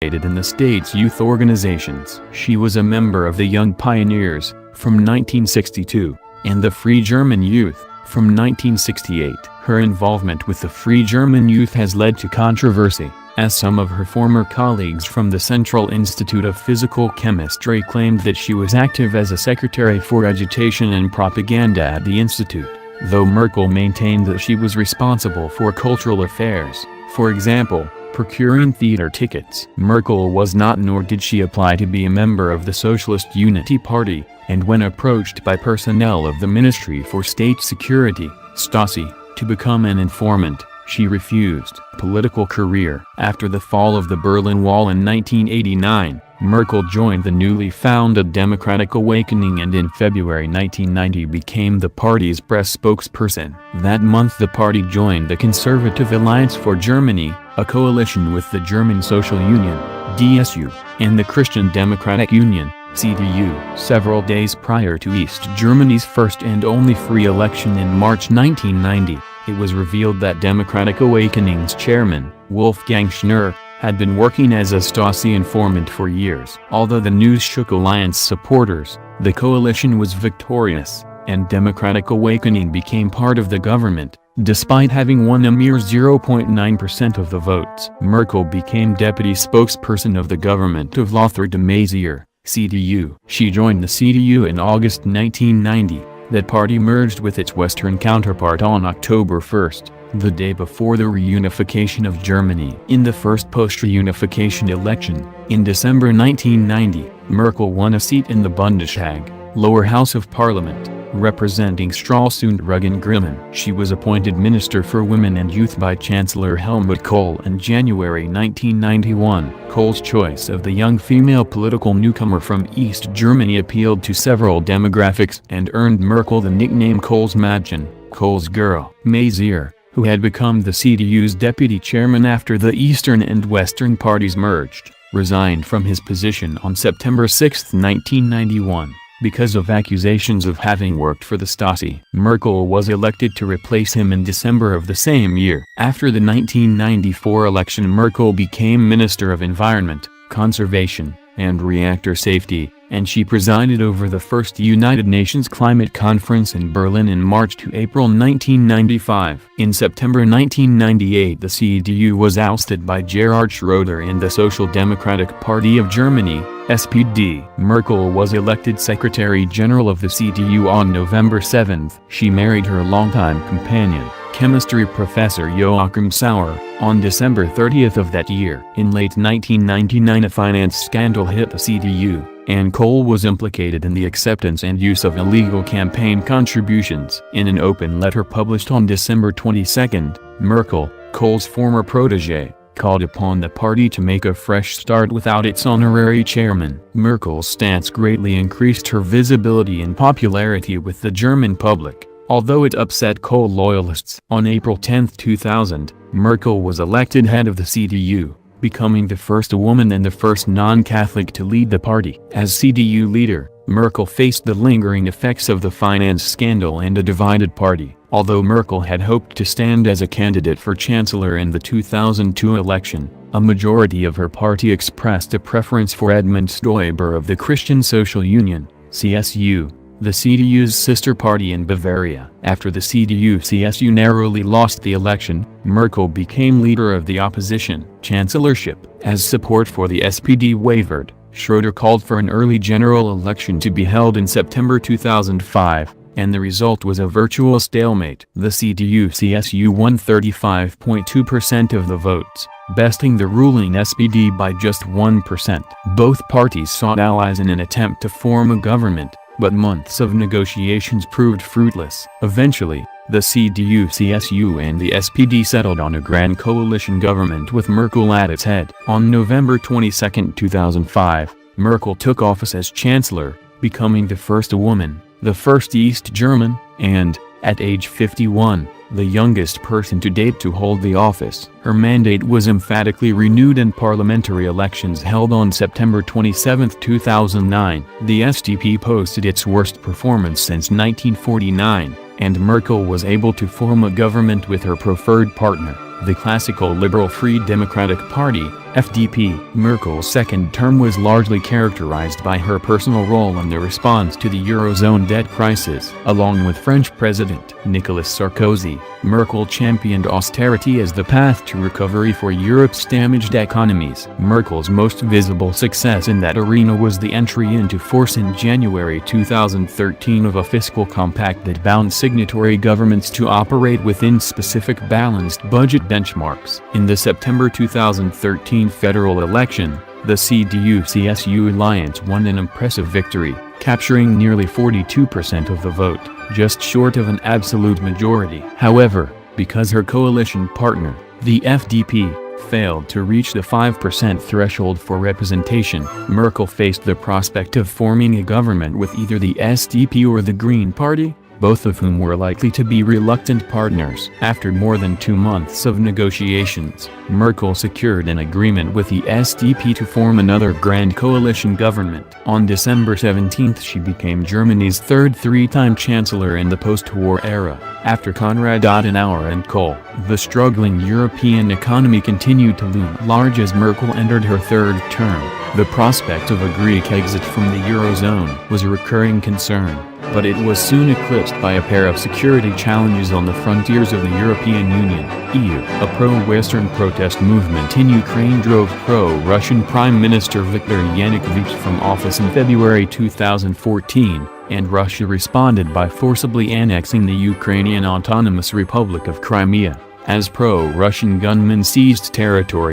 in the state's youth organizations. She was a member of the Young Pioneers, from 1962, and the Free German Youth, from 1968. Her involvement with the Free German Youth has led to controversy, as some of her former colleagues from the Central Institute of Physical Chemistry claimed that she was active as a secretary for agitation and propaganda at the institute, though Merkel maintained that she was responsible for cultural affairs, for example, procuring theater tickets. Merkel was not, nor did she apply to be a member of the Socialist Unity Party, and when approached by personnel of the Ministry for State Security, Stasi, to become an informant, she refused. Political career. After the fall of the Berlin Wall in 1989, Merkel joined the newly founded Democratic Awakening and in February 1990 became the party's press spokesperson. That month the party joined the Conservative Alliance for Germany, a coalition with the German Social Union, DSU, and the Christian Democratic Union, CDU. Several days prior to East Germany's first and only free election in March 1990, it was revealed that Democratic Awakening's chairman, Wolfgang Schnurr, had been working as a Stasi informant for years. Although the news shook Alliance supporters, the coalition was victorious, and Democratic Awakening became part of the government, despite having won a mere 0.9% of the votes. Merkel became deputy spokesperson of the government of Lothar de Maizière, CDU. She joined the CDU in August 1990. That party merged with its Western counterpart on October 1, the day before the reunification of Germany. In the first post-reunification election, in December 1990, Merkel won a seat in the Bundestag, lower house of parliament, representing Stralsund-Rügen-Grimmen. She was appointed Minister for Women and Youth by Chancellor Helmut Kohl in January 1991. Kohl's choice of the young female political newcomer from East Germany appealed to several demographics and earned Merkel the nickname Kohl's Mädchen, Kohl's Girl. Maizière, who had become the CDU's deputy chairman after the Eastern and Western parties merged, resigned from his position on September 6, 1991. Because of accusations of having worked for the Stasi. Merkel was elected to replace him in December of the same year. After the 1994 election, Merkel became Minister of Environment, Conservation, and Reactor Safety, and she presided over the first United Nations Climate Conference in Berlin in March to April 1995. In September 1998 the CDU was ousted by Gerhard Schroeder and the Social Democratic Party of Germany, SPD. Merkel was elected Secretary General of the CDU on November 7. She married her longtime companion, chemistry professor Joachim Sauer, on December 30 of that year. In late 1999 a finance scandal hit the CDU, and Kohl was implicated in the acceptance and use of illegal campaign contributions. In an open letter published on December 22, Merkel, Kohl's former protégé, called upon the party to make a fresh start without its honorary chairman. Merkel's stance greatly increased her visibility and popularity with the German public, although it upset Kohl loyalists. On April 10, 2000, Merkel was elected head of the CDU, becoming the first woman and the first non-Catholic to lead the party. As CDU leader, Merkel faced the lingering effects of the finance scandal and a divided party. Although Merkel had hoped to stand as a candidate for chancellor in the 2002 election, a majority of her party expressed a preference for Edmund Stoiber of the Christian Social Union, CSU, the CDU's sister party in Bavaria. After the CDU-CSU narrowly lost the election, Merkel became leader of the opposition chancellorship. As support for the SPD wavered, Schroeder called for an early general election to be held in September 2005, and the result was a virtual stalemate. The CDU-CSU won 35.2% of the votes, besting the ruling SPD by just 1%. Both parties sought allies in an attempt to form a government, but months of negotiations proved fruitless. Eventually, the CDU-CSU and the SPD settled on a grand coalition government with Merkel at its head. On November 22, 2005, Merkel took office as chancellor, becoming the first woman, the first East German, and, at age 51, the youngest person to date to hold the office. Her mandate was emphatically renewed in parliamentary elections held on September 27, 2009. The SDP posted its worst performance since 1949, and Merkel was able to form a government with her preferred partner, the classical liberal Free Democratic Party, FDP. Merkel's second term was largely characterized by her personal role in the response to the Eurozone debt crisis. Along with French President Nicolas Sarkozy, Merkel championed austerity as the path to recovery for Europe's damaged economies. Merkel's most visible success in that arena was the entry into force in January 2013 of a fiscal compact that bound signatory governments to operate within specific balanced budget benchmarks. In the September 2013 federal election, the CDU-CSU alliance won an impressive victory, capturing nearly 42% of the vote, just short of an absolute majority. However, because her coalition partner, the FDP, failed to reach the 5% threshold for representation, Merkel faced the prospect of forming a government with either the SDP or the Green Party, both of whom were likely to be reluctant partners. After more than 2 months of negotiations, Merkel secured an agreement with the SDP to form another grand coalition government. On December 17 she became Germany's third three-time chancellor in the post-war era. After Konrad Adenauer and Kohl, the struggling European economy continued to loom large as Merkel entered her third term. The prospect of a Greek exit from the Eurozone was a recurring concern, but it was soon eclipsed by a pair of security challenges on the frontiers of the European Union, EU. A pro-Western protest movement in Ukraine drove pro-Russian Prime Minister Viktor Yanukovych from office in February 2014, and Russia responded by forcibly annexing the Ukrainian Autonomous Republic of Crimea, as pro-Russian gunmen seized territory.